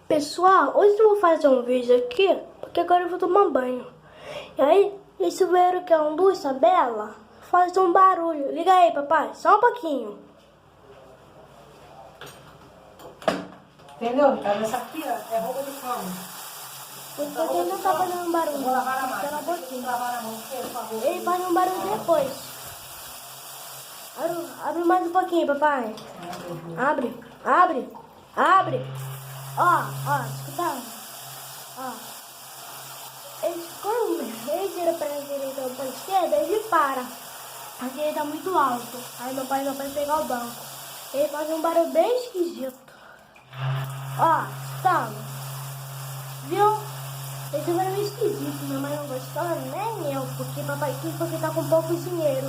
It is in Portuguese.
Pessoal, hoje eu vou fazer um vídeo aqui, porque agora eu vou tomar banho. E aí, esse chuveiro que é um luz, Isabela, faz um barulho. Liga aí, papai, só um pouquinho. Entendeu, Ricardo? Essa aqui ó, é roupa de cama. Porque ele não tá fazendo barulho. Vou lavar na Espera máquina. um pouquinho. Lavar na mão, por favor. Ele faz um barulho depois. Abre mais um pouquinho, papai. Abre, abre, abre. Ó, escuta. Ó. Quando ele tira pra direita ou pra esquerda, ele para. Porque ele tá muito alto. Aí meu pai não vai pegar o banco. Ele faz um barulho bem esquisito. Ó, escuta. Viu? Esse barulho é esquisito. Minha mãe não gostou, nem eu. Porque papai quis, porque tá com pouco dinheiro.